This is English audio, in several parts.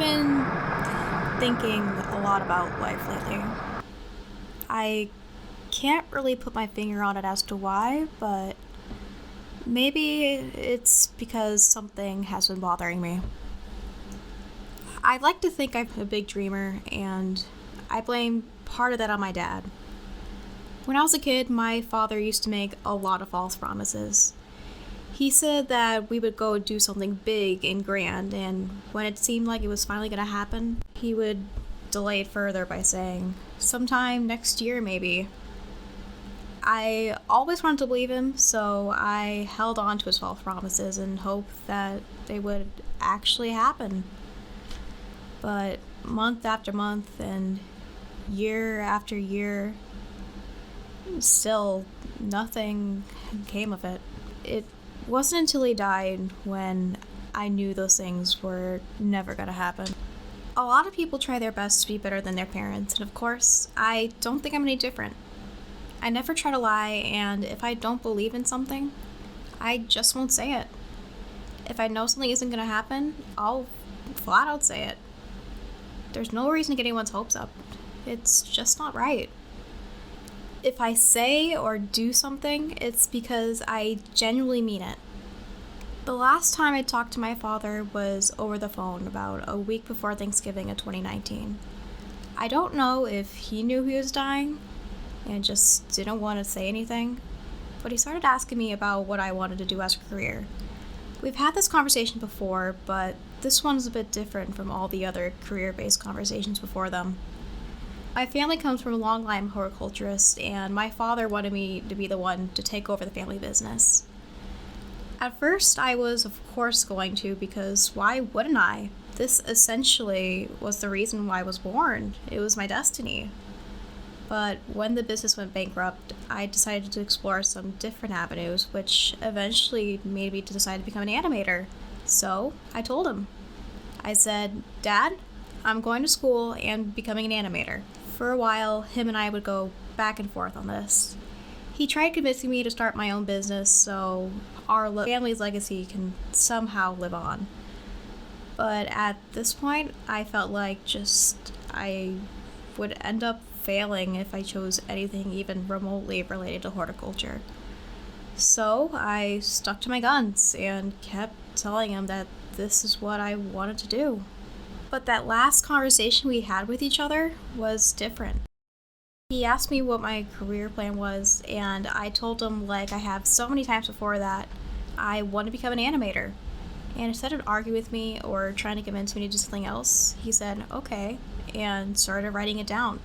I've been thinking a lot about life lately. I can't really put my finger on it as to why, but maybe it's because something has been bothering me. I'd like to think I'm a big dreamer, and I blame part of that on my dad. When I was a kid, my father used to make a lot of false promises. He said that we would go do something big and grand, and when it seemed like it was finally going to happen, he would delay it further by saying, sometime next year maybe. I always wanted to believe him, so I held on to his false promises and hoped that they would actually happen. But month after month and year after year, still nothing came of it. It wasn't until he died when I knew those things were never going to happen. A lot of people try their best to be better than their parents, and of course, I don't think I'm any different. I never try to lie, and if I don't believe in something, I just won't say it. If I know something isn't going to happen, I'll flat out say it. There's no reason to get anyone's hopes up. It's just not right. If I say or do something, it's because I genuinely mean it. The last time I talked to my father was over the phone about a week before Thanksgiving of 2019. I don't know if he knew he was dying and just didn't want to say anything, but he started asking me about what I wanted to do as a career. We've had this conversation before, but this one's a bit different from all the other career-based conversations before them. My family comes from a long line of horticulturists, and my father wanted me to be the one to take over the family business. At first, I was, of course, going to, because why wouldn't I? This essentially was the reason why I was born. It was my destiny. But when the business went bankrupt, I decided to explore some different avenues, which eventually made me to decide to become an animator. So, I told him. I said, Dad, I'm going to school and becoming an animator. For a while, him and I would go back and forth on this. He tried convincing me to start my own business so our family's legacy can somehow live on. But at this point, I felt like I would end up failing if I chose anything even remotely related to horticulture. So I stuck to my guns and kept telling him that this is what I wanted to do. But that last conversation we had with each other was different. He asked me what my career plan was, and I told him, like I have so many times before, that I want to become an animator. And instead of arguing with me or trying to convince me to do something else, he said, okay, and started writing it down.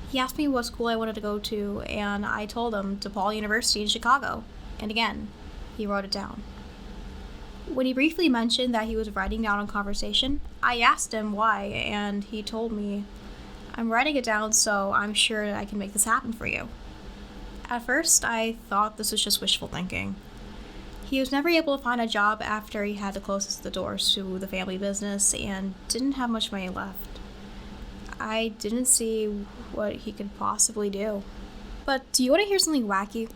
He asked me what school I wanted to go to, and I told him DePaul University in Chicago. And again, he wrote it down. When he briefly mentioned that he was writing down a conversation, I asked him why, and he told me, I'm writing it down so I'm sure I can make this happen for you. At first, I thought this was just wishful thinking. He was never able to find a job after he had to close the doors to the family business and didn't have much money left. I didn't see what he could possibly do. But do you want to hear something wacky?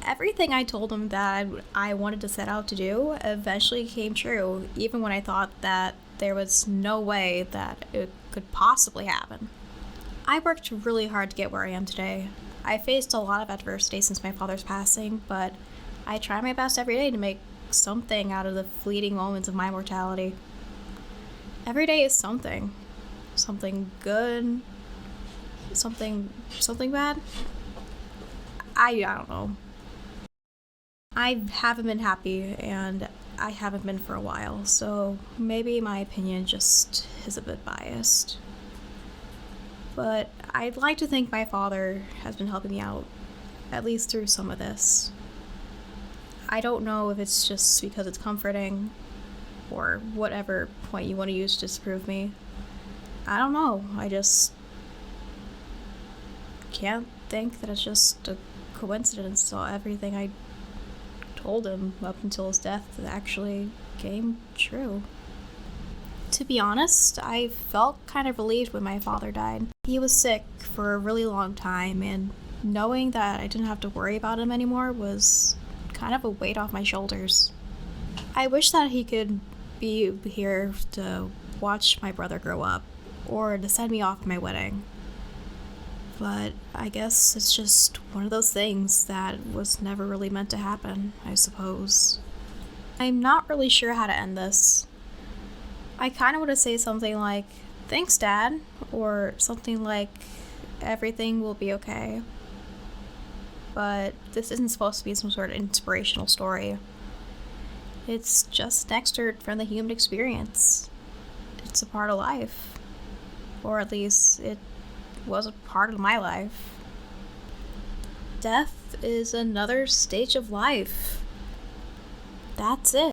Everything I told him that I wanted to set out to do eventually came true, even when I thought that there was no way that it could possibly happen. I worked really hard to get where I am today. I faced a lot of adversity since my father's passing, but I try my best every day to make something out of the fleeting moments of my mortality. Every day is something. Something good, something bad. I don't know. I haven't been happy, and I haven't been for a while, so maybe my opinion just is a bit biased. But I'd like to think my father has been helping me out, at least through some of this. I don't know if it's just because it's comforting, or whatever point you want to use to disprove me. I don't know. I just can't think that it's just a coincidence. So everything I told him up until his death actually came true. To be honest, I felt kind of relieved when my father died. He was sick for a really long time, and knowing that I didn't have to worry about him anymore was kind of a weight off my shoulders. I wish that he could be here to watch my brother grow up or to send me off to my wedding. But I guess it's just one of those things that was never really meant to happen, I suppose. I'm not really sure how to end this. I kind of want to say something like, "Thanks, Dad," or something like, "Everything will be okay." But this isn't supposed to be some sort of inspirational story. It's just an excerpt from the human experience. It's a part of life. Or at least it was a part of my life. Death is another stage of life. That's it.